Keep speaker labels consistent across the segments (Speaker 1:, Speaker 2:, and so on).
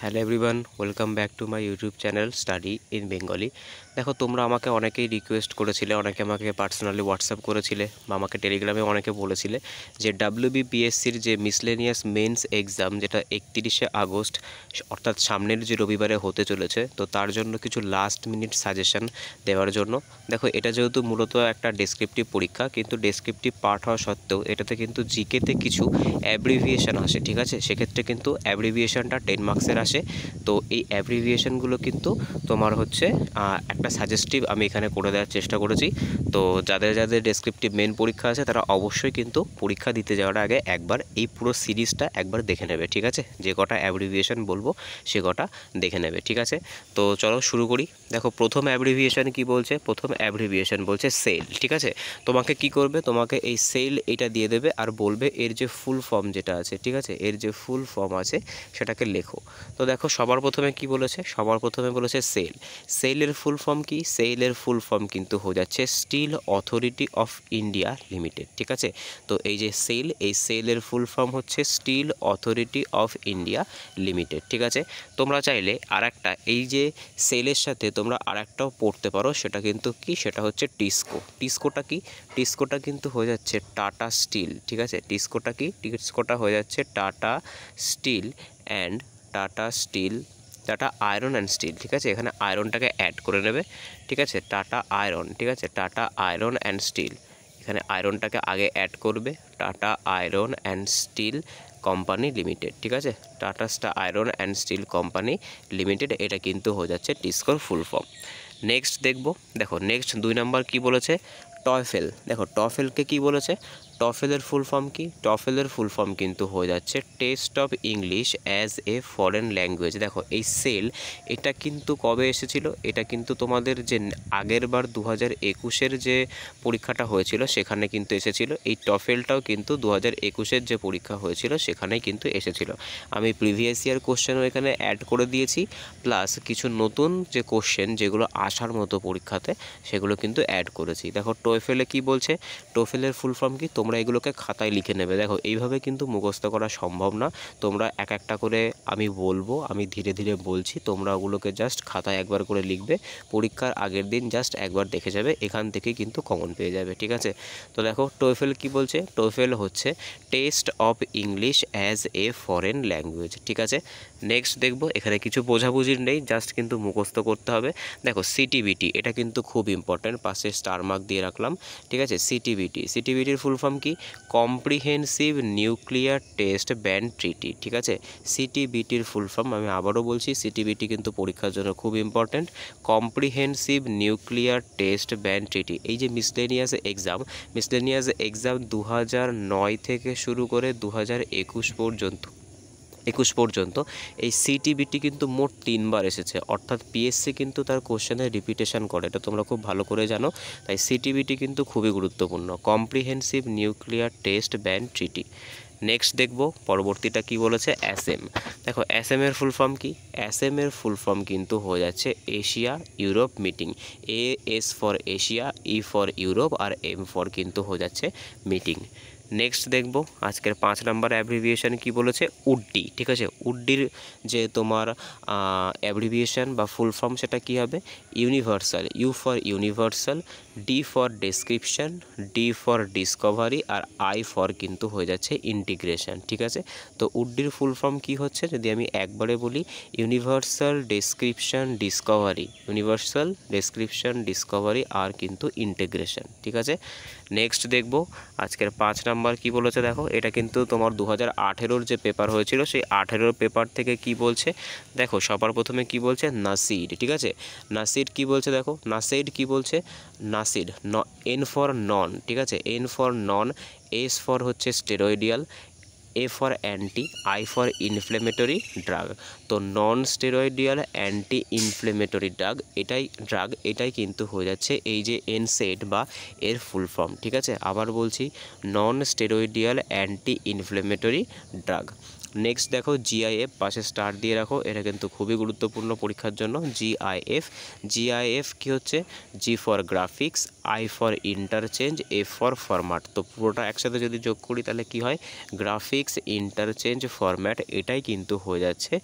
Speaker 1: Hello everyone, welcome back to my YouTube channel study in Bengali. দেখো, তোমরা আমাকে অনেকেই রিকোয়েস্ট করেছিলে, অনেকে আমাকে পার্সোনালি হোয়াটসঅ্যাপ করেছিলে বা আমাকে টেলিগ্রামে অনেকে বলেছিলে যে WBPSCর যে মিসলেনিয়াস মেন্স এক্সাম, যেটা 31শে আগস্ট অর্থাৎ সামনের যে রবিবারে হতে চলেছে, তো তার জন্য কিছু লাস্ট মিনিট সাজেশন দেওয়ার জন্য। দেখো, এটা যেহেতু মূলত একটা ডেসক্রিপটিভ পরীক্ষা, কিন্তু ডেসক্রিপটিভ পার্ট হওয়া সত্ত্বেও এটাতে কিন্তু জিকেতে কিছু অ্যাব্রিভিয়েশন আসে, ঠিক আছে? সেক্ষেত্রে কিন্তু অ্যাব্রিভিয়েশনটা 10 মার্কসের আসে। তো এই অ্যাব্রিভিয়েশনগুলো কিন্তু তোমার হচ্ছে একটা সাজেস্টিভ আমি এখানে করে দেওয়ার চেষ্টা করেছি। তো যাদের যাদের ডেসক্রিপটিভ মেন পরীক্ষা আছে তারা অবশ্যই কিন্তু পরীক্ষা দিতে যাওয়ার আগে একবার এই পুরো সিরিজটা একবার দেখে নেবে, ঠিক আছে? যে কটা অ্যাব্রিভিয়েশন বলবো সে কটা দেখে নেবে, ঠিক আছে? তো চলো শুরু করি। দেখো, প্রথম অ্যাব্রিভিয়েশন কি বলছে? প্রথম অ্যাব্রিভিয়েশন বলছে সেল, ঠিক আছে? তোমাকে কি করবে, তোমাকে এই সেল এটা দিয়ে দেবে আর বলবে এর যে ফুল ফর্ম যেটা আছে, ঠিক আছে, এর যে ফুল ফর্ম আছে সেটাকে লেখো। তো দেখো, সবার প্রথমে কি বলেছে? সবার প্রথমে বলেছে সেল। সেলের ফুল ফর্ম কি? সেলের ফুল ফর্ম কিন্তু হয়ে যাচ্ছে Steel Authority of India Limited, ঠিক আছে? তো এই যে সেল, এই সেলের ফুল ফর্ম হচ্ছে Steel Authority of India Limited, ঠিক আছে? তোমরা চাইলে আর একটা, এই যে সেলের সাথে তোমরা আর একটাও পড়তে পারো, সেটা কিন্তু কি? সেটা হচ্ছে টিসকো। টিসকোটা কি? টিসকোটা কিন্তু হয়ে যাচ্ছে টাটা স্টিল, ঠিক আছে? টিসকোটা কি? টিসকোটা হয়ে যাচ্ছে Tata Steel and Tata Steel, Tata iron and steel, ঠিক আছে? এখানে আয়রনটাকে অ্যাড করে নেবে, ঠিক আছে? টাটা আয়রন, ঠিক আছে? টাটা আয়রন অ্যান্ড স্টিল, এখানে আয়রনটাকে আগে অ্যাড করবে। Tata iron and steel company limited, ঠিক আছে? Tata iron and steel company limited, এটা কিন্তু হয়ে যাচ্ছে টিসকোর ফুল ফর্ম। নেক্সট দেখব। দেখো, নেক্সট 2 নাম্বার কি বলেছে? টফেল। দেখো, টফেলকে কি বলেছে? টফেলের ফুল ফর্ম কি? টফেলের ফুল ফর্ম কিন্তু হয়ে যাচ্ছে test of English as a foreign language. দেখো, এই সেল এটা কিন্তু কবে এসেছিল? এটা কিন্তু তোমাদের যে আগের বার 2021-এর যে পরীক্ষাটা হয়েছিল সেখানে কিন্তু এসেছিল। এই টফেলটাও কিন্তু 2021-এর যে পরীক্ষা হয়েছিল সেখানেই কিন্তু এসেছিল। আমি প্রিভিয়াস ইয়ার কোশ্চেনও এখানে অ্যাড করে দিয়েছি, প্লাস কিছু নতুন যে কোশ্চেন যেগুলো আসার মতো পরীক্ষাতে সেগুলো কিন্তু অ্যাড করেছি। দেখো, টোয়েফেলে কি বলছে? টোফেলের ফুল ফর্ম কি? তোমরা এগুলোকে খাতায় লিখে নেবে। দেখো, এইভাবে কিন্তু মুখস্থ করা সম্ভব না। তোমরা এক একটা করে আমি বলবো, আমি ধীরে ধীরে বলছি, তোমরা ওগুলোকে জাস্ট খাতায় একবার করে লিখবে। পরীক্ষার আগের দিন জাস্ট একবার দেখে যাবে, এখান থেকেই কিন্তু কমন পেয়ে যাবে, ঠিক আছে? তো দেখো, টোফেল কি বলছে? টোফেল হচ্ছে test of English as a foreign language, ঠিক আছে? নেক্সট দেখব। এখানে কিছু বোঝাবুঝির নেই, জাস্ট কিন্তু মুখস্থ করতে হবে। দেখো, সিটিবিটি, এটা কিন্তু খুব ইম্পর্ট্যান্ট, পাশে স্টার মার্ক দিয়ে রাখলাম, ঠিক আছে? সিটিবিটি, সিটিবিটির ফুল ফর্ম কি? Comprehensive nuclear test ban treaty, ঠিক আছে? সিটিবিটির ফুল ফর্ম আমি আবারও বলছি, সিটিবিটি কিন্তু পরীক্ষার জন্য খুব important. Comprehensive nuclear test ban treaty. এই যে মিসলেনিয়াস এক্সাম, মিসলেনিয়াস এক্সাম 2009 থেকে শুরু করে 2021 পর্যন্ত এই সিটিবিটি কিন্তু মোট 3 বার এসেছে, অর্থাৎ পিএসসি কিন্তু তার কোশ্চেনের রিপিটেশন করে, এটা তোমরা খুব ভালো করে জানো। তাই সিটিবিটি কিন্তু খুবই গুরুত্বপূর্ণ, comprehensive nuclear test ban treaty. Next দেখব পরবর্তীটা কি বলেছে? অ্যাসেম। দেখো, অ্যাসেমের ফুল ফর্ম কি? অ্যাসেমের ফুল ফর্ম কিন্তু হয়ে যাচ্ছে Asia Europe meeting. S for Asia, E for Europe, আর এম ফর কিন্তু হয়ে যাচ্ছে মিটিং। নেক্সট দেখব আজকের 5 নাম্বার অ্যাব্রিভিয়েশন কি বলেছে? উড্ডি, ঠিক আছে? উড্ডির যে তোমার অ্যাব্রিভিয়েশন বা ফুল ফর্ম সেটা কি হবে? Universal, U for universal, D for description, D for discovery, আর আই ফর কিন্তু হয়ে যাচ্ছে ইন্টিগ্রেশন, ঠিক আছে? তো উড্ডির ফুল ফর্ম কি হচ্ছে যদি আমি একবারে বলি? Universal description discovery, universal description discovery আর কিন্তু ইন্টিগ্রেশন, ঠিক আছে? নেক্সট দেখব আজকের 5 নাম্বার কি বলেছে? দেখো, এটা কিন্তু তোমার 2018-র যে পেপার হয়েছিল সেই 18-র পেপার থেকে কি বলছে? দেখো, সবার প্রথমে কি বলছে? নাসিড, ঠিক আছে? নাসিড কি বলছে? দেখো, নাসিড কি বলছে? নাসিড এন ফর নন, ঠিক আছে? N for non, S for হচ্ছে steroidal, A for anti, I for inflammatory drug. তো নন স্টেরয়েডিয়াল অ্যান্টি ইনফ্লেমেটরি এটাই কিন্তু হয়ে যাচ্ছে এই যে এনসেড বা এর ফুল ফর্ম, ঠিক আছে? আবার বলছি, নন স্টেরয়েডিয়াল অ্যান্টি ইনফ্লেমেটরি ড্রাগ। নেক্সট দেখো জিআইএফ, পাশে স্টার দিয়ে রাখো, এটা কিন্তু খুবই গুরুত্বপূর্ণ পরীক্ষার জন্য। জিআইএফ, জিআইএফ কি হচ্ছে? G for graphics, I for interchange, F for format. তো পুরোটা একসাথে যদি যোগ করি তাহলে কি হয়? গ্রাফিক্স ইন্টারচেঞ্জ ফরম্যাট, এটাই কিন্তু হয়ে যাচ্ছে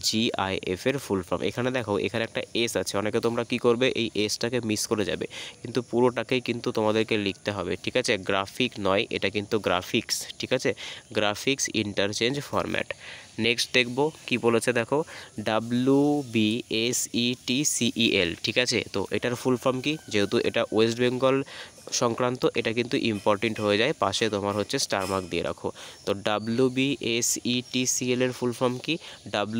Speaker 1: জিআইএফ এর ফুল ফর্ম। এখানে দেখো, এখানে একটা এস আছে, অনেকে তোমরা কি করবে, এই এসটাকে মিস করে যাবে, কিন্তু পুরোটাকেই কিন্তু তোমাদেরকে লিখতে হবে, ঠিক আছে? গ্রাফিক নয়, এটা কিন্তু গ্রাফিক্স, ঠিক আছে? Graphics interchange format. নেক্সট দেখব কি বলেছে, দেখো WBSETCEL, ঠিক আছে? তো এটার ফুল ফর্ম কি? যেহেতু এটা ওয়েস্ট বেঙ্গল সংক্রান্ত, এটা কিন্তু ইম্পর্টেন্ট হয়ে যায়, পাশে তোমার হচ্ছে স্টার মার্ক দিয়ে রাখো। তো WBSETCL এর ফুল ফর্ম কি?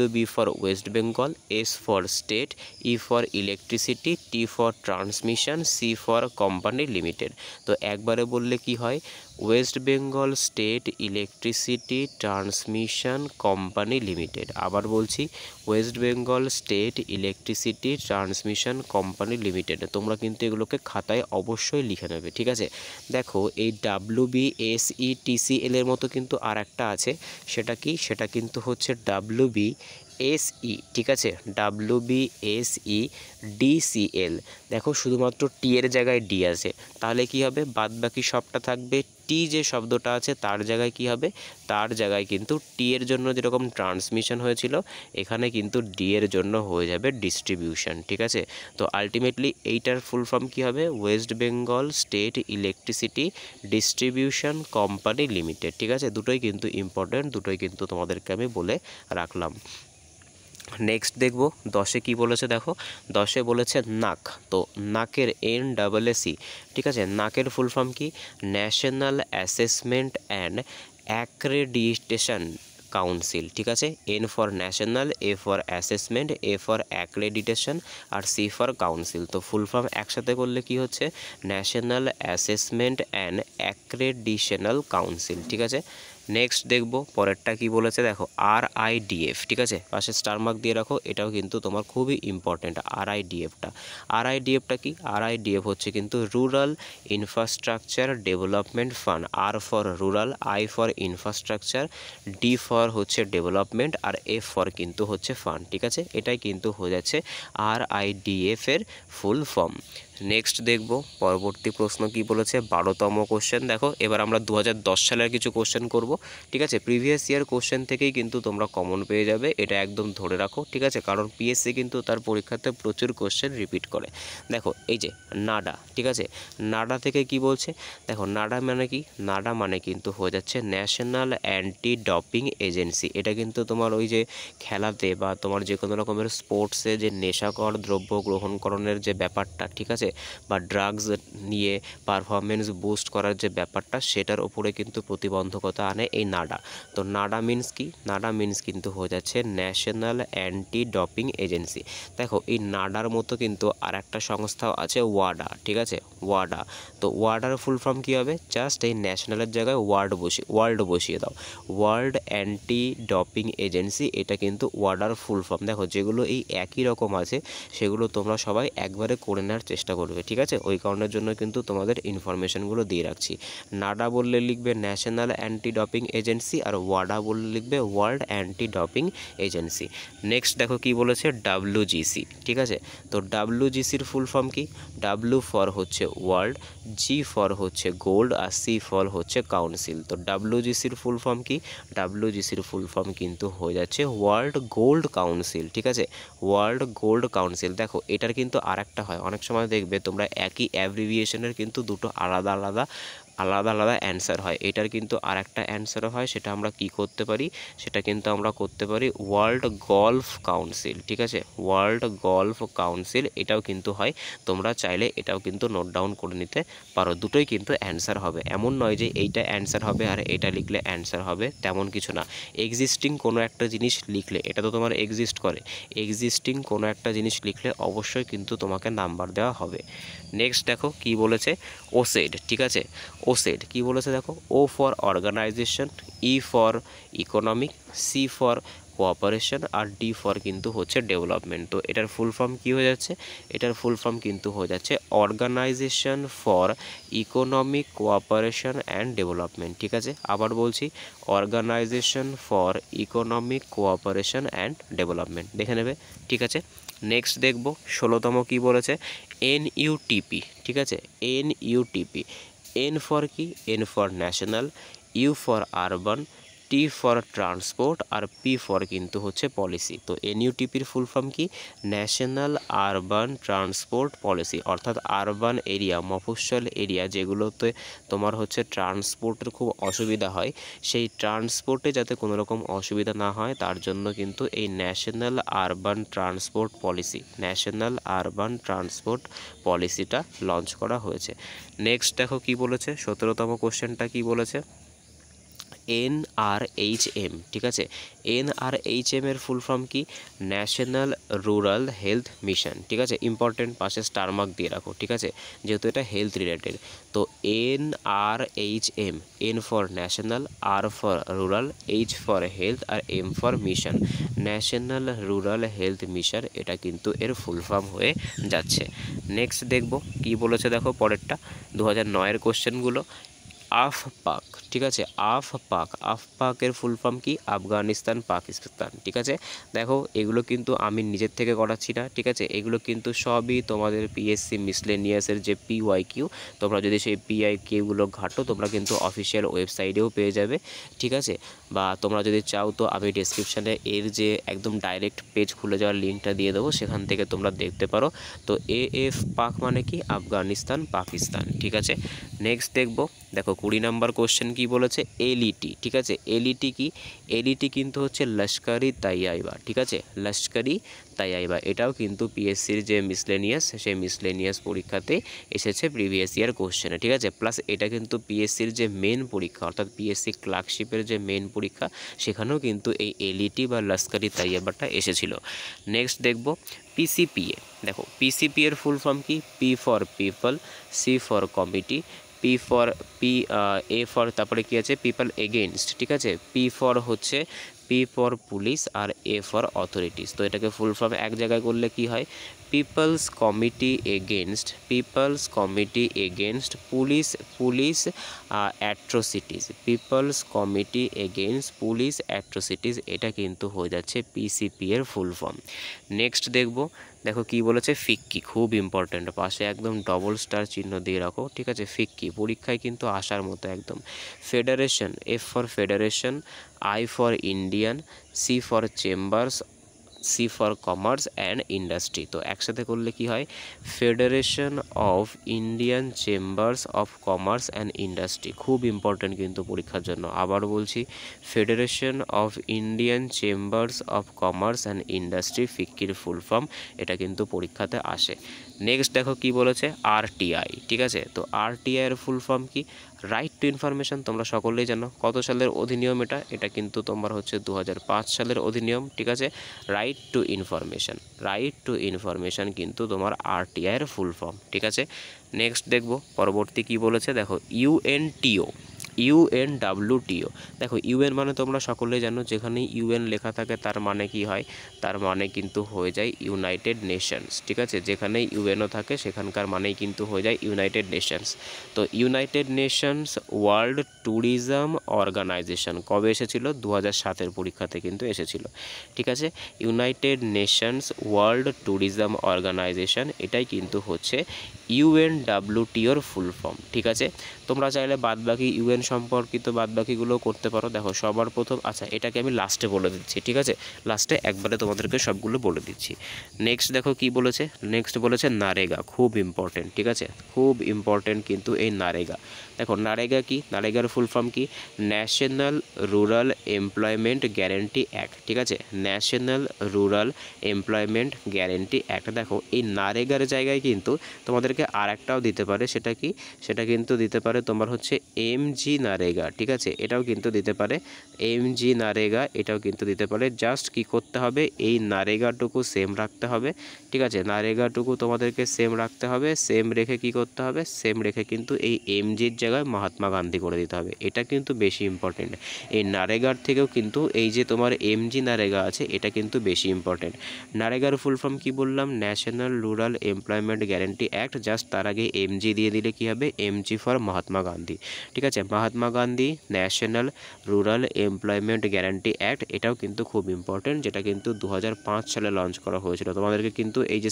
Speaker 1: WB for West Bengal, S for state, E for electricity, T for transmission, C for company limited. তো একবারে বললে কি হয়? West Bengal state electricity transmission company limited. আবার বলছি, West Bengal state electricity transmission company limited. তোমরা কিন্তু এগুলোকে খাতায় অবশ্যই লিখে নেবে, ঠিক আছে? দেখো এই WBSETCL এর মতো কিন্তু আর একটা আছে, সেটা কি? সেটা কিন্তু হচ্ছে WBSE, ঠিক আছে? WBSEDCL। দেখো শুধুমাত্র টি এর জায়গায় ডি আছে, তাহলে কি হবে? বাদ বাকি সবটা থাকবে টি, যে শব্দটা আছে তার জায়গায় কি হবে? তার জায়গায় কিন্তু টি এর জন্য যেরকম ট্রান্সমিশন হয়েছিল, এখানে কিন্তু ডি এর জন্য হয়ে যাবে ডিস্ট্রিবিউশন, ঠিক আছে? তো আলটিমেটলি এইটার ফুল ফর্ম কি হবে? West Bengal state electricity distribution company limited, ঠিক আছে? দুটোই কিন্তু ইম্পর্টেন্ট, দুটোই কিন্তু তোমাদেরকে আমি বলে রাখলাম। নেক্সট দেখব 10-এ কী বলেছে, দেখো 10-এ বলেছে নাক। তো নাকের NAAC, ঠিক আছে? নাকের ফুল ফর্ম কি? National assessment and accreditation council, ঠিক আছে? N for national, A for assessment, A for accreditation, আর C ফর কাউন্সিল। তো ফুল ফর্ম একসাথে করলে কি হচ্ছে? National assessment and accreditational council, ঠিক আছে? নেক্সট দেখব পরেরটা কি বলেছে, দেখো RIDF, ঠিক আছে? পাশে স্টার মার্ক দিয়ে রাখো, এটাও কিন্তু তোমার খুবই ইম্পর্টেন্ট। RIDFটা কি? RIDF হচ্ছে কিন্তু rural infrastructure development fund. R for rural, I for infrastructure, D for হচ্ছে ডেভেলপমেন্ট, আর F ফর কিন্তু হচ্ছে ফান্ড, ঠিক আছে? এটাই কিন্তু হয়ে যাচ্ছে RIDF এর ফুল ফর্ম। নেক্সট দেখব পরবর্তী প্রশ্ন কি বলেছে, 12তম কোশ্চেন। দেখো এবার আমরা 2010 সালের কিছু কোশ্চেন করব, ঠিক আছে? প্রিভিয়াস ইয়ার কোশ্চেন থেকেই কিন্তু তোমরা কমন পেয়ে যাবে, এটা একদম ধরে রাখো, ঠিক আছে? কারণ পিএসসি কিন্তু তার পরীক্ষাতে প্রচুর কোশ্চেন রিপিট করে। দেখো এই যে নাডা, ঠিক আছে? নাডা থেকে কি বলছে, দেখো নাডা মানে কি? নাডা মানে কিন্তু হয়ে যাচ্ছে ন্যাশনাল অ্যান্টি ডপিং এজেন্সি। এটা কিন্তু তোমার ওই যে খেলাতে বা তোমার যে কোনো রকমের স্পোর্টসে যে নেশাকর দ্রব্য গ্রহণকরণের যে ব্যাপারটা, ঠিক আছে? বা ড্রাগস নিয়ে পারফরমেন্স বুস্ট করার যে ব্যাপারটা, সেটার ওপরে কিন্তু প্রতিবন্ধকতা আনে এই নাডা। তো নাডা মিন্স কি? নাডা মিন্স কিন্তু হয়ে যাচ্ছে ন্যাশনাল অ্যান্টি ডপিং এজেন্সি। দেখো এই নাডার মতো কিন্তু আর একটা সংস্থাও আছে, ওয়াডা, ঠিক আছে? ওয়াডা। তো ওয়াডার ফুল ফর্ম কী হবে? জাস্ট এই ন্যাশনালের জায়গায় ওয়ার্ল্ড বসিয়ে দাও, ওয়ার্ল্ড অ্যান্টি ডপিং এজেন্সি, এটা কিন্তু ওয়াডার ফুল ফর্ম। দেখো যেগুলো এই একই রকম আছে সেগুলো তোমরা সবাই একবারে করে নেওয়ার চেষ্টা করবে, ঠিক আছে? ওই কারণের জন্য কিন্তু তোমাদের ইনফরমেশনগুলো দিয়ে রাখছি। নাডা বললে লিখবে ন্যাশনাল অ্যান্টি ডপিং এজেন্সি, আর ওয়াডা বললে লিখবে world anti doping agency. Next দেখো কি বলেছে, WGC, ঠিক আছে? তো WGCর ফুল ফর্ম কি? W ফর হচ্ছে ওয়ার্ল্ড, G ফর হচ্ছে গোল্ড, আর C ফর হচ্ছে কাউন্সিল। তো WGCর ফুল ফর্ম কি? WGCর ফুল ফর্ম কিন্তু হয়ে যাচ্ছে ওয়ার্ল্ড গোল্ড কাউন্সিল, ঠিক আছে? World gold council. দেখো এটার কিন্তু আর একটা হয়, অনেক সময় দেখবে তোমরা একই অ্যাব্রিভিয়েশনের কিন্তু দুটো আলাদা আলাদা অ্যান্সার হয়। এটার কিন্তু আর একটা অ্যান্সারও হয়, সেটা আমরা কি করতে পারি? সেটা কিন্তু আমরা করতে পারি ওয়ার্ল্ড গলফ কাউন্সিল, ঠিক আছে? ওয়ার্ল্ড গলফ কাউন্সিল, এটাও কিন্তু হয়। তোমরা চাইলে এটাও কিন্তু নোট ডাউন করে নিতে পারো, দুটোই কিন্তু অ্যান্সার হবে। এমন নয় যে এইটা অ্যান্সার হবে আর এটা লিখলে অ্যান্সার হবে, তেমন কিছু না। এক্সিস্টিং কোনো একটা জিনিস লিখলে, এটা তো তোমার এক্সিস্ট করে, এক্সিস্টিং কোনো একটা জিনিস লিখলে অবশ্যই কিন্তু তোমাকে নাম্বার দেওয়া হবে। নেক্সট দেখো কি বলেছে, ওসেড, ঠিক আছে? ওসেড কি বলেছে দেখো, O for organisation, E for economic, C for cooperation, আর ডি ফর কিন্তু হচ্ছে ডেভেলপমেন্ট। তো এটার ফুল ফর্ম কী হয়ে যাচ্ছে? এটার ফুল ফর্ম কিন্তু হয়ে যাচ্ছে organisation for economic cooperation and development. ঠিক আছে, আবার বলছি, organisation for economic cooperation and development, দেখে নেবে। ঠিক আছে, নেক্সট দেখব 16তম কী বলেছে, NUTP। ঠিক আছে, NUTP, এন ফর কি? N for national, U for urban, T for transport, আর পি ফর কিন্তু হচ্ছে পলিসি। তো NUTPর ফুল ফর্ম কি? ন্যাশনাল আরবান ট্রান্সপোর্ট পলিসি, অর্থাৎ আরবান এরিয়া, মফস্বল এরিয়া যেগুলোতে তোমার হচ্ছে ট্রান্সপোর্টের খুব অসুবিধা হয়, সেই ট্রান্সপোর্টে যাতে কোনো রকম অসুবিধা না হয় তার জন্য কিন্তু এই national urban transport policy, national urban transport পলিসিটা লঞ্চ করা হয়েছে। নেক্সট দেখো কি বলেছে, 17তম কোশ্চেনটা কি বলেছে, NRHM। ঠিক আছে, NRHM এর ফুল ফর্ম কি? National rural health mission. ঠিক আছে, ইম্পর্টেন্ট, পাশে স্টার মার্ক দিয়ে রাখো। ঠিক আছে, যেহেতু এটা হেলথ রিলেটেড। তো NRHM, N for national, R for rural, H for health, আর M for mission, national rural health mission, এটা কিন্তু এর ফুল ফর্ম হয়ে যাচ্ছে। নেক্সট দেখব কি বলেছে, দেখো পরেরটা 2009-এর কোশ্চেনগুলো। আফপাক। ঠিক আছে, আফপাকের ফুল ফর্ম কি? আফগানিস্তান পাকিস্তান। ঠিক আছে, দেখো এগুলো কিন্তু আমি নিজের থেকে করাচ্ছি না। ঠিক আছে, এগুলো কিন্তু সবই তোমাদের পিএসসি মিসলেনিয়াসের যে PYQ, তোমরা যদি সেই PYQগুলো ঘাটো তোমরা কিন্তু অফিসিয়াল ওয়েবসাইটেও পেয়ে যাবে। ঠিক আছে, বা তোমরা যদি চাও তো আমি ডেসক্রিপশানে এর যে একদম ডাইরেক্ট পেজ খুলে যাওয়ার লিঙ্কটা দিয়ে দেবো, সেখান থেকে তোমরা দেখতে পারো। তো AFPAK মানে কি? আফগানিস্তান পাকিস্তান। ঠিক আছে, নেক্সট দেখবো, দেখো 20 নম্বর কোশ্চেন কি বলেছে, LET। ঠিক আছে, LET কি? LET কিন্তু হচ্ছে লস্করি তাইয়াবা। ঠিক আছে, লস্করি তাইয়াবা, এটাও কিন্তু পিএসসির যে মিসলেনিয়াস, সেই মিসলেনিয়াস পরীক্ষাতে এসেছে প্রিভিয়াস ইয়ার কোশ্চেনে। ঠিক আছে, প্লাস এটা কিন্তু পিএসসির যে মেন পরীক্ষা, অর্থাৎ পিএসসি ক্লার্কশিপের যে মেন পরীক্ষা, সেখানেও কিন্তু এই LET বা লস্করি তাইয়াবাটা এসেছিল। নেক্সট দেখব PCPA। দেখো PCPA এর ফুল ফর্ম কি? P for people, C for committee, P for A for তারপরে কি আছে? People against. ঠিক আছে, পি ফর হচ্ছে পি ফর পুলিশ, আর এ ফর অথরিটিস। তো এটাকে ফুল ফর্ম এক জায়গায় করলে কি হয়? People's committee against police atrocities, people's committee against police atrocities, এটা কিন্তু হয়ে যাচ্ছে PCP এর ফুল ফর্ম। নেক্সট দেখবো, দেখো কি বলেছে, ফিক্কি, খুব ইম্পর্ট্যান্ট, পাশে একদম ডবল স্টার চিহ্ন দিয়ে রাখো। ঠিক আছে, ফিক্কি পরীক্ষায় কিন্তু আসার মতো একদম। Federation, F for federation, I for Indian, C for chambers, C for commerce and industry. তো একসাথে করলে কি হয়? Federation of Indian chambers of commerce and industry, খুব ইম্পর্ট্যান্ট কিন্তু পরীক্ষার জন্য। আবার বলছি, federation of Indian chambers of commerce and industry, ফিক্কির ফুল ফর্ম, এটা কিন্তু পরীক্ষাতে আসে। নেক্সট দেখো কি বলেছে, RTI। ঠিক আছে, তো RTI এর ফুল ফর্ম কি? রাইট টু ইনফরমেশন, তোমরা সকলেই জানো। কত সালের অধিনিয়ম এটা? এটা কিন্তু তোমার হচ্ছে 2005 সালের অধিনিয়ম। ঠিক আছে, রাইট টু ইনফরমেশন কিন্তু তোমার RTI এর ফুল ফর্ম। ঠিক আছে, নেক্সট দেখব পরবর্তী কি বলেছে, দেখো UNWTO। দেখো UN মানে তোমরা সকলেই জানো, যেখানে UN লেখা থাকে তার মানে কি হয়? তার মানে কিন্তু হয়ে যায় ইউনাইটেড নেশনস। ঠিক আছে, যেখানে UNও থাকে সেখানকার মানেই কিন্তু হয়ে যায় ইউনাইটেড নেশনস। তো United Nations World Tourism Organisation কবে এসেছিল? 2007-এর পরীক্ষাতে কিন্তু এসেছিল। ঠিক আছে, United Nations World Tourism Organisation, এটাই কিন্তু হচ্ছে UNWTOর ফুল ফর্ম। ঠিক আছে, তোমরা চাইলে বাদবাকি UN সম্পর্কিত বাদবাকিগুলো করতে পারো। দেখো সবার প্রথম, আচ্ছা এটাকে আমি লাস্টে বলে দিচ্ছি। ঠিক আছে, লাস্টে একবারে তোমাদেরকে সবগুলো বলে দিচ্ছি। নেক্সট দেখো কি বলেছে, নেক্সট বলেছে নারেগা, খুব ইম্পর্টেন্ট। ঠিক আছে, খুব ইম্পর্টেন্ট কিন্তু এই নারেগা। দেখো নারেগা কি? নারেগার ফুল ফর্ম কি? National rural employment guarantee act. ঠিক আছে, national rural employment guarantee act. দেখো এই নারেগার জায়গায় কিন্তু তোমাদেরকে আর একটাও দিতে পারে, সেটা কি? সেটা কিন্তু দিতে পারে তোমার হচ্ছে MG নারেগা। ঠিক আছে, এটাও কিন্তু দিতে পারে MG নারেগা, এটাও কিন্তু দিতে পারে। জাস্ট কি করতে হবে? এই নারেগাটুকু সেম রাখতে হবে। ঠিক আছে, নারেগাটুকু তোমাদেরকে সেম রাখতে হবে। সেম রেখে কি করতে হবে? সেম রেখে কিন্তু এই MGর জায়গায় জায়গায় মহাত্মা গান্ধী করে দিতে হবে, এটা কিন্তু বেশি ইম্পর্টেন্ট। এই নারেগার থেকেও কিন্তু এই যে তোমার এমজি নারেগা আছে এটা কিন্তু বেশি ইম্পর্টেন্ট। নারেগার ফুল ফর্ম কী বললাম, national rural employment guarantee act, just তার আগে এমজি দিয়ে দিলে কী হবে, এমজি ফর মহাত্মা গান্ধী। ঠিক আছে, Mahatma Gandhi national rural employment guarantee act, এটাও কিন্তু খুব ইম্পর্টেন্ট, যেটা কিন্তু 2005 সালে লঞ্চ করা হয়েছিল। তোমাদেরকে কিন্তু এই যে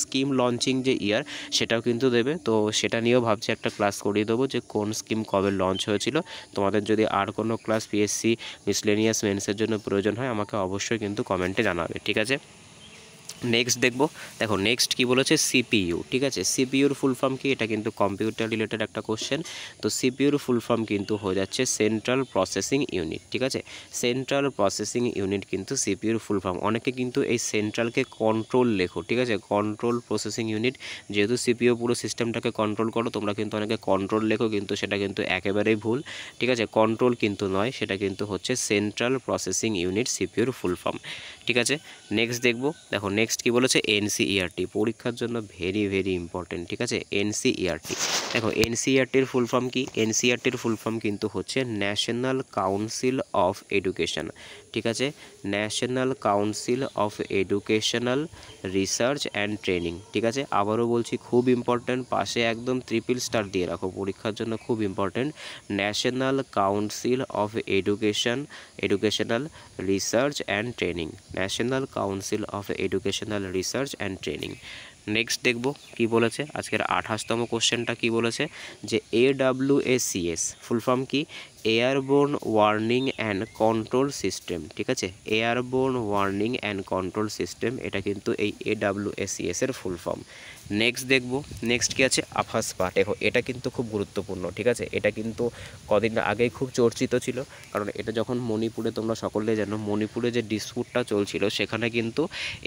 Speaker 1: স্কিম লঞ্চিং যে ইয়ার সেটাও কিন্তু দেবে, তো সেটা নিয়েও ভাবছি একটা ক্লাস করিয়ে দেবো যে কোন স্কিম কবে লঞ্চ হয়েছিল। তোমাদের যদি আর কোনো ক্লাস পিএসসি মিসলেনিয়াস মেন্সের জন্য প্রয়োজন হয় আমাকে অবশ্যই কিন্তু কমেন্টে জানাবে। ঠিক আছে, নেক্সট দেখবো। দেখো নেক্সট কি বলেছে, সিপিইউ। ঠিক আছে, সিপিইউর ফুল ফর্ম কি, এটা কিন্তু কম্পিউটার রিলেটেড একটা কোশ্চেন। তো সিপিইউর ফুল ফর্ম কিন্তু হয়ে যাচ্ছে সেন্ট্রাল প্রসেসিং ইউনিট। ঠিক আছে, সেন্ট্রাল প্রসেসিং ইউনিট কিন্তু সিপিইউর ফুল ফর্ম। অনেকে কিন্তু এই সেন্ট্রালকে কন্ট্রোল লেখো, ঠিক আছে, কন্ট্রোল প্রসেসিং ইউনিট, যেহেতু সিপিইউ পুরো সিস্টেমটাকে কন্ট্রোল করো, তোমরা কিন্তু অনেকে কন্ট্রোল লেখো, কিন্তু সেটা কিন্তু একেবারেই ভুল। ঠিক আছে, কন্ট্রোল কিন্তু নয়, সেটা কিন্তু হচ্ছে সেন্ট্রাল প্রসেসিং ইউনিট, সিপিইউর ফুল ফর্ম। ঠিক আছে, নেক্সট দেখবো। দেখো নেক্সট কি বলেছে, এনসিইআরটি, পরীক্ষার জন্য ভেরি ভেরি ইম্পর্টেন্ট। ঠিক আছে, এনসিইআরটি। দেখো এনসিইআরটির ফুল ফর্ম কি, এনসিইআরটির ফুল ফর্ম কিন্তু হচ্ছে ন্যাশনাল কাউন্সিল অফ এডুকেশন। ঠিক আছে, national council of educational research and training. ঠিক আছে, আবারও বলছি খুব ইম্পর্ট্যান্ট, পাশে একদম ট্রিপল স্টার দিয়ে রাখো, পরীক্ষার জন্য খুব important. National council of educational research and training, national council of educational research and training. Next দেখব কি বলেছে, আজকের 28তম কোশ্চেনটা কি বলেছে, যে AWACS ফুল ফর্ম কি, airborne warning and control system. ঠিক আছে, airborne warning and control system, এটা কিন্তু এই AWACS এর ফুল ফর্ম। নেক্সট দেখব, নেক্সট কি আছে, আফাসপা। দেখো এটা কিন্তু খুব গুরুত্বপূর্ণ। ঠিক আছে, এটা কিন্তু কদিন আগেই খুব চর্চিত ছিল, কারণ এটা যখন মণিপুরে, তোমরা সকলে জানো মণিপুরে যে ডিসপুটটা চলছিল, সেখানে কিন্তু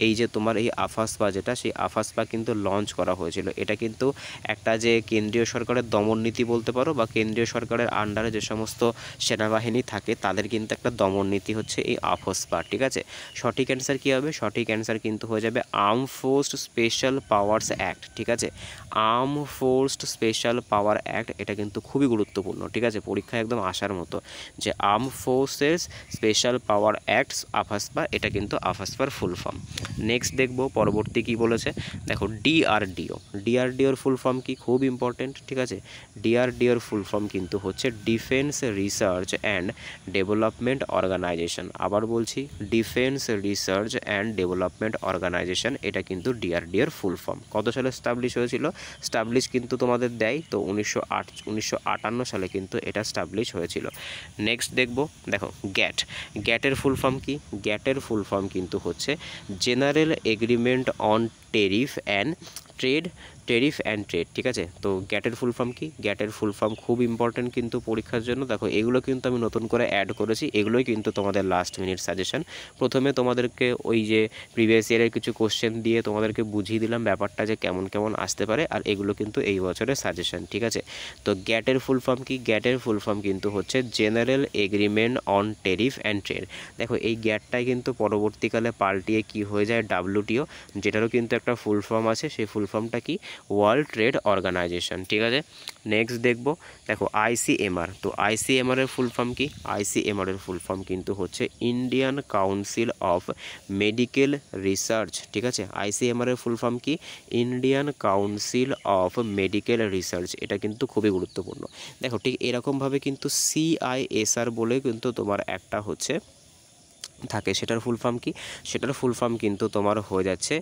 Speaker 1: এই যে তোমার এই আফাসপা যেটা, সেই আফাসপা কিন্তু লঞ্চ করা হয়েছিল। এটা কিন্তু একটা যে কেন্দ্রীয় সরকারের দমন নীতি বলতে পারো, বা কেন্দ্রীয় সরকারের আন্ডারে যে সমস্ত সেনাবাহিনী থাকে তাদের কিন্তু একটা দমন নীতি হচ্ছে এই আফাসপা। ঠিক আছে, সঠিক অ্যান্সার কী হবে, সঠিক অ্যান্সার কিন্তু হয়ে যাবে arm forced special powers act. ঠিক আছে, আর্ম ফোর্সড স্পেশাল পাওয়ার অ্যাক্ট, এটা কিন্তু খুবই গুরুত্বপূর্ণ। ঠিক আছে, পরীক্ষায় একদম আসার মতো, যে arm forces special power acts AFSPA, এটা কিন্তু আফাসপার ফুল ফর্ম। নেক্সট দেখব পরবর্তী কি বলেছে, দেখো ডিআরডিও। ডিআরডিওর ফুল ফর্ম কি, খুব ইম্পর্টেন্ট। ঠিক আছে, ডিআরডিওর ফুল ফর্ম কিন্তু হচ্ছে defence research and development organisation. আবার বলছি, defence research and development organisation, এটা কিন্তু ডিআরডিওর ফুল ফর্ম। কত সালে স্টাবলিশ হয়েছিল, স্টাবলিশ কিন্তু তোমাদের দেয় তো 1958 সালে কিন্তু এটা স্টাবলিশ হয়েছিল। নেক্সট দেখব, দেখো গ্যাট। গ্যাটের ফুল ফর্ম কি, গ্যাটের ফুল ফর্ম কিন্তু হচ্ছে general agreement on tariff and trade. ঠিক আছে, তো গ্যাটের ফুল ফর্ম কি, গ্যাটের ফুল ফর্ম খুব ইম্পর্টেন্ট কিন্তু পরীক্ষার জন্য। দেখো এগুলো কিন্তু আমি নতুন করে অ্যাড করেছি, এগুলোই কিন্তু তোমাদের লাস্ট মিনিট সাজেশন। প্রথমে তোমাদেরকে ওই যে প্রিভিয়াস ইয়ারের কিছু কোশ্চেন দিয়ে তোমাদেরকে বুঝিয়ে দিলাম ব্যাপারটা যে কেমন কেমন আসতে পারে, আর এগুলো কিন্তু এই বছরের সাজেশন। ঠিক আছে, তো গ্যাটের ফুল ফর্ম কি, গ্যাটের ফুল ফর্ম কিন্তু হচ্ছে general agreement on tariff and trade. দেখো এই গ্যাটটাই কিন্তু পরবর্তীকালে পাল্টিয়ে কি হয়ে যায়, WTO, যেটারও কিন্তু একটা ফুল ফর্ম আছে, সেই ফুল ফর্মটা কি, ওয়ার্ল্ড ট্রেড অর্গানাইজেশন। ঠিক আছে, নেক্সট দেখব, দেখো ICMR। তো ICMR এর ফুল ফর্ম কি, ICMR এর ফুল ফর্ম কিন্তু হচ্ছে Indian council of medical research. ঠিক আছে, ICMR এর ফুল ফর্ম কি, Indian council of medical research, এটা কিন্তু খুবই গুরুত্বপূর্ণ। দেখো ঠিক এরকমভাবে কিন্তু CISR বলে কিন্তু তোমার একটা হচ্ছে থাকে, সেটার ফুল ফর্ম কি, সেটার ফুল ফর্ম কিন্তু তোমার হয়ে যাচ্ছে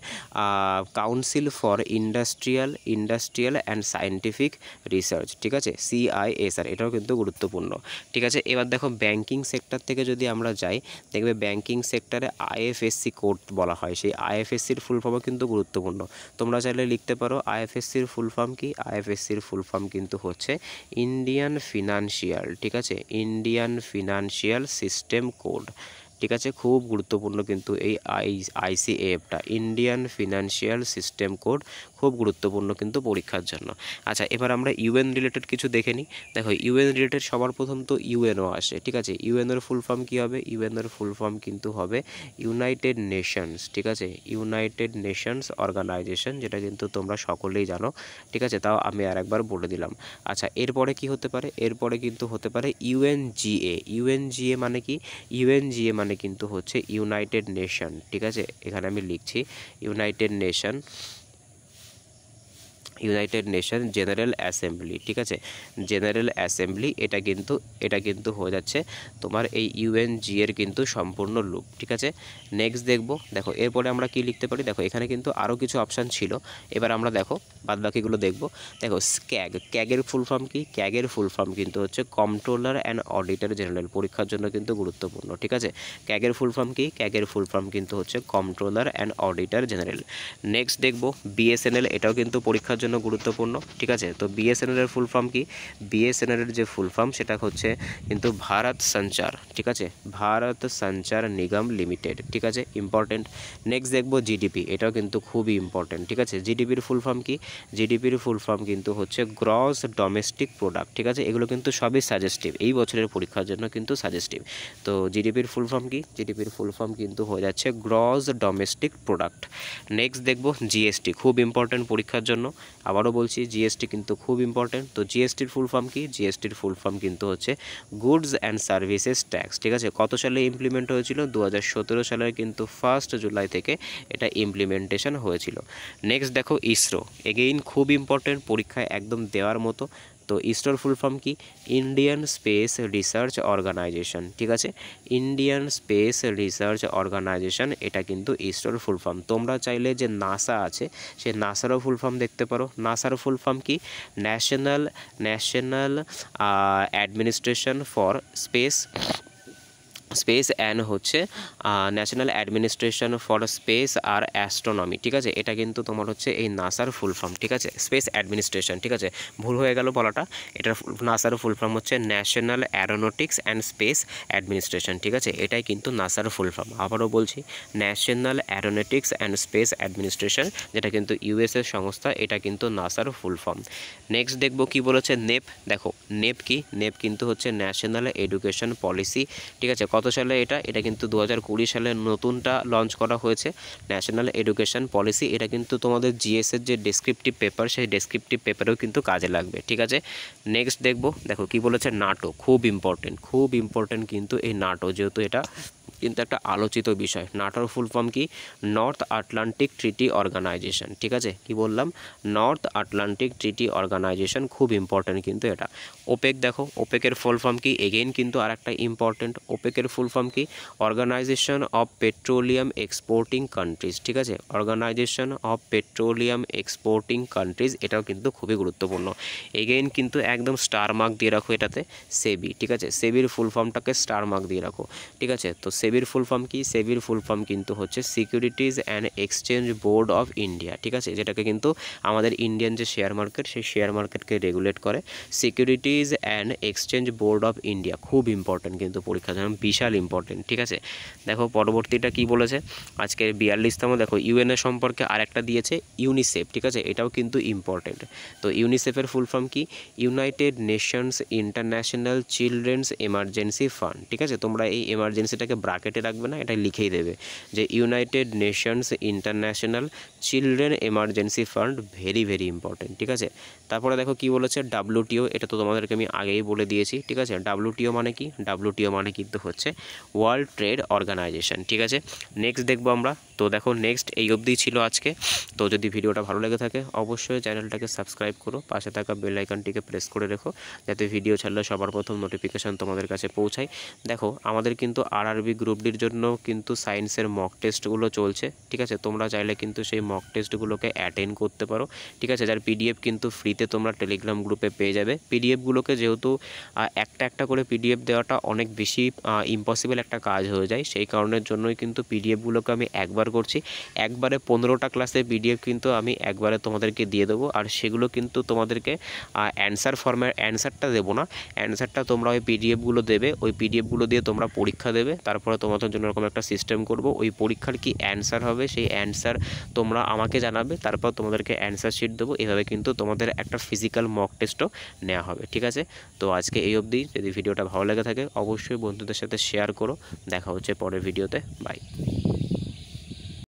Speaker 1: council for industrial and scientific research. ঠিক আছে, CISR, এটাও কিন্তু গুরুত্বপূর্ণ। ঠিক আছে, এবার দেখো ব্যাংকিং সেক্টর থেকে যদি আমরা যাই, দেখবে ব্যাংকিং সেক্টরে IFSC কোড বলা হয়, সেই IFSCর ফুল ফর্মও কিন্তু গুরুত্বপূর্ণ। তোমরা চাইলে লিখতে পারো IFSCর ফুল ফর্ম কি, IFSCর ফুল ফর্ম কিন্তু হচ্ছে ইন্ডিয়ান ফিনান্সিয়াল। ঠিক আছে, ইন্ডিয়ান ফিনান্সিয়াল সিস্টেম কোড। ঠিক আছে, খুব গুরুত্বপূর্ণ কিন্তু এই ICAFটা, ইন্ডিয়ান ফিনান্সিয়াল সিস্টেম কোড, খুব গুরুত্বপূর্ণ কিন্তু পরীক্ষার জন্য। আচ্ছা, এবার আমরা ইউএন রিলেটেড কিছু দেখে নিই। দেখো ইউএন রিলেটেড সবার প্রথম তো ইউএনও আসে, ঠিক আছে। ইউএনওর ফুল ফর্ম কী হবে? ইউএনওর ফুল ফর্ম কিন্তু হবে ইউনাইটেড নেশনস, ঠিক আছে, ইউনাইটেড নেশনস অর্গানাইজেশন, যেটা কিন্তু তোমরা সকলেই জানো, ঠিক আছে। তাও আমি আর একবার বলে দিলাম। আচ্ছা, এরপরে কি হতে পারে? এরপরে কিন্তু হতে পারে ইউএনজিএ। ইউএনজিএ মানে কি? ইউএনজিএ মানে কিন্তু হচ্ছে ইউনাইটেড নেশন, ঠিক আছে। এখানে আমি লিখছি United nation, United nation general assembly, ঠিক আছে, জেনারেল অ্যাসেম্বলি। এটা কিন্তু হয়ে যাচ্ছে তোমার এই ইউএনজি এর কিন্তু সম্পূর্ণ লুপ, ঠিক আছে। নেক্সট দেখো এরপরে আমরা কি লিখতে পারি। দেখো এখানে কিন্তু আরও কিছু অপশান ছিল, এবার আমরা দেখো বাদবাকিগুলো দেখব। দেখো ক্যাগের ফুল ফর্ম কি? ক্যাগের ফুল ফর্ম কিন্তু হচ্ছে কন্ট্রোলার অ্যান্ড অডিটর জেনারেল, পরীক্ষার জন্য কিন্তু গুরুত্বপূর্ণ, ঠিক আছে। ক্যাগের ফুল ফর্ম কি? ক্যাগের ফুল ফর্ম কিন্তু হচ্ছে controller and auditor general. Next দেখব বিএসএনএল, এটাও কিন্তু পরীক্ষার জন্য গুরুত্বপূর্ণ, ঠিক আছে। তো বিএসএনএল এর ফুল ফর্ম কি? বিএসএনএল এর যে ফুল ফর্ম সেটা হচ্ছে কিন্তু ভারত সঞ্চার, ঠিক আছে, ভারত সঞ্চার নিগম লিমিটেড, ঠিক আছে, ইম্পর্টেন্ট। নেক্সট দেখব জিডিপি, এটাও কিন্তু খুবই ইম্পর্টেন্ট, ঠিক আছে। জিডিপির ফুল ফর্ম কি? জিডিপির ফুল ফর্ম কিন্তু হচ্ছে গ্রস ডোমেস্টিক প্রোডাক্ট, ঠিক আছে। এগুলো কিন্তু সবই সাজেস্টিভ, এই বছরের পরীক্ষার জন্য কিন্তু সাজেস্টিভ। তো জিডিপির ফুল ফর্ম কি? জিডিপির ফুল ফর্ম কিন্তু হয়ে যাচ্ছে গ্রস ডোমেস্টিক প্রোডাক্ট। নেক্সট দেখব জিএসটি, খুব ইম্পর্টেন্ট পরীক্ষার জন্য, আবারও বলছি জিএসটি কিন্তু খুব ইম্পর্টেন্ট। তো জিএসটির ফুল ফর্ম কি? জিএসটির ফুল ফর্ম কিন্তু হচ্ছে গুডস অ্যান্ড সার্ভিসেস ট্যাক্স, ঠিক আছে। কত সালে ইমপ্লিমেন্ট হয়েছিল? 2017 সালের কিন্তু 1 জুলাই থেকে এটা ইমপ্লিমেন্টেশন হয়েছিল। নেক্সট দেখো ইসরো, এগেইন খুব ইম্পর্টেন্ট, পরীক্ষায় একদম দেওয়ার মতো। তো ইসরোর ফুল ফর্ম কি? ইন্ডিয়ান স্পেস রিসার্চ অর্গানাইজেশন, ঠিক আছে, ইন্ডিয়ান স্পেস রিসার্চ অর্গানাইজেশন, এটা কিন্তু ইসরোর ফুল ফর্ম। তোমরা চাইলে যে নাসা আছে সে নাসারও ফুল ফর্ম দেখতে পারো। নাসার ফুল ফর্ম কি? National administration for space and হচ্ছে ন্যাশনাল অ্যাডমিনিস্ট্রেশন ফর স্পেস আর অ্যাস্ট্রোনমি, ঠিক আছে। এটা কিন্তু তোমার হচ্ছে এই নাসার ফুল ফর্ম, ঠিক আছে, স্পেস অ্যাডমিনিস্ট্রেশন, ঠিক আছে, ভুল হয়ে গেল বলাটা। এটার নাসার ফুল ফর্ম হচ্ছে national Aeronautics and space administration, ঠিক আছে, এটাই কিন্তু নাসার ফুল ফর্ম। আবারও বলছি national Aeronautics and space administration, যেটা কিন্তু ইউএসএর সংস্থা, এটা কিন্তু নাসার ফুল ফর্ম। নেক্সট দেখব কি বলেছে নেপ। দেখো নেপ কি? নেপ কিন্তু হচ্ছে ন্যাশনাল এডুকেশন পলিসি, ঠিক আছে। কত সালে এটা কিন্তু 2020 সালে নতুনটা লঞ্চ করা হয়েছে ন্যাশনাল এডুকেশন পলিসি। এটা কিন্তু তোমাদের জিএসের যে ডেসক্রিপটিভ পেপার, সেই ডেসক্রিপটিভ পেপারেও কিন্তু কাজে লাগবে, ঠিক আছে। নেক্সট দেখো কি বলেছে নাটো, খুব ইম্পর্টেন্ট কিন্তু এই নাটো, যেহেতু এটা কিন্তু একটা আলোচিত বিষয়। নাটোর ফুল ফর্ম কি? নর্থ আটলান্টিক ট্রিটি অর্গানাইজেশন, ঠিক আছে, কি বললাম? নর্থ আটলান্টিক ট্রিটি অর্গানাইজেশন, খুব ইম্পর্টেন্ট কিন্তু এটা। ওপেক, দেখো ওপেকের ফুল ফর্ম কি? এগেইন কিন্তু আর একটা ইম্পর্টেন্ট। ওপেকের ফুল ফর্ম কি? Organisation of petroleum exporting countries, ঠিক আছে, organisation of petroleum exporting countries, এটাও কিন্তু খুবই গুরুত্বপূর্ণ। এগেইন কিন্তু একদম স্টার মার্ক দিয়ে রাখো এটাতে, সেবি, ঠিক আছে, সেবির ফুল ফর্মটাকে স্টার মার্ক দিয়ে রাখো, ঠিক আছে। তো সেবির ফুল ফর্ম কি? সেবির ফুল ফর্ম কিন্তু হচ্ছে securities and exchange board of India, ঠিক আছে, যেটাকে কিন্তু আমাদের ইন্ডিয়ান যে শেয়ার মার্কেট, সেই শেয়ার মার্কেটকে রেগুলেট করে। Securities and exchange board of India, খুব ইম্পর্টেন্ট কিন্তু পরীক্ষার জন্য, বিশাল ইম্পর্টেন্ট, ঠিক আছে। দেখো পরবর্তীটা কি বলেছে, আজকের 42তম। দেখো ইউএনএ সম্পর্কে আরেকটা দিয়েছে ইউনিসেফ, ঠিক আছে, এটাও কিন্তু ইম্পর্টেন্ট। তো ইউনিসেফের ফুল ফর্ম কি? United Nations international children's emergency fund, ঠিক আছে। তোমরা এই এমার্জেন্সিটাকে ব্রাকেটে রাখবে না, এটা লিখেই দেবে যে United Nations international children emergency fund, very important, ঠিক আছে। তারপরে দেখো কি বলেছে ডাব্লিউটিও, এটা তো তোমাদেরকে আমি আগেই বলে দিয়েছি, ঠিক আছে। ডাব্লিউটিও মানে কি? ডাব্লিউটিও মানে কিন্তু হচ্ছে ওয়ার্ল্ড ট্রেড অর্গানাইজেশন, ঠিক আছে। নেক্সট দেখবো আমরা। তো দেখো নেক্সট এই অবধিই ছিল আজকে। তো যদি ভিডিওটা ভালো লেগে থাকে অবশ্যই চ্যানেলটাকে সাবস্ক্রাইব করো, পাশে থাকা বেল আইকনটিকে প্রেস করে রেখো, যাতে ভিডিও ছাড়লে সবার প্রথম নোটিফিকেশান তোমাদের কাছে পৌঁছায়। দেখো আমাদের কিন্তু আরআরবি গ্রুপ ডির জন্য কিন্তু সায়েন্সের মক টেস্টগুলো চলছে, ঠিক আছে। তোমরা চাইলে কিন্তু সেই মক টেস্টগুলোকে অ্যাটেন্ড করতে পারো, ঠিক আছে, যার পিডিএফ কিন্তু ফ্রিতে তোমরা টেলিগ্রাম গ্রুপে পেয়ে যাবে। পিডিএফগুলোকে যেহেতু একটা করে পিডিএফ দেওয়াটা অনেক বেশি ইম্পসিবল একটা কাজ হয়ে যায়। সেই কারণের জন্যই কিন্তু পিডিএফগুলোকে আমি একবার করছি। একবারে 15টা ক্লাসের পিডিএফ কিন্তু আমি একবারে তোমাদেরকে দিয়ে দেবো। আর সেগুলো কিন্তু তোমাদেরকে অ্যান্সারটা দেবো না, অ্যান্সারটা তোমরা ওই পিডিএফগুলো দেবে, ওই পিডিএফগুলো দিয়ে তোমরা পরীক্ষা দেবে। তারপরে তোমাদের জন্য এরকম একটা সিস্টেম করব, ওই পরীক্ষার কি অ্যান্সার হবে সেই অ্যান্সার তোমরা আমাকে জানাবে, তারপর তোমাদেরকে অ্যান্সার শিট দেবো। এভাবে কিন্তু তোমাদের একটা ফিজিক্যাল মক টেস্টও নেওয়া হবে। ঠিক আছে, তো আজকে এই অবধি। যদি ভিডিওটা ভালো লেগে থাকে অবশ্যই বন্ধুদের সাথে শেয়ার করো। দেখা হচ্ছে পরের ভিডিওতে। বাই।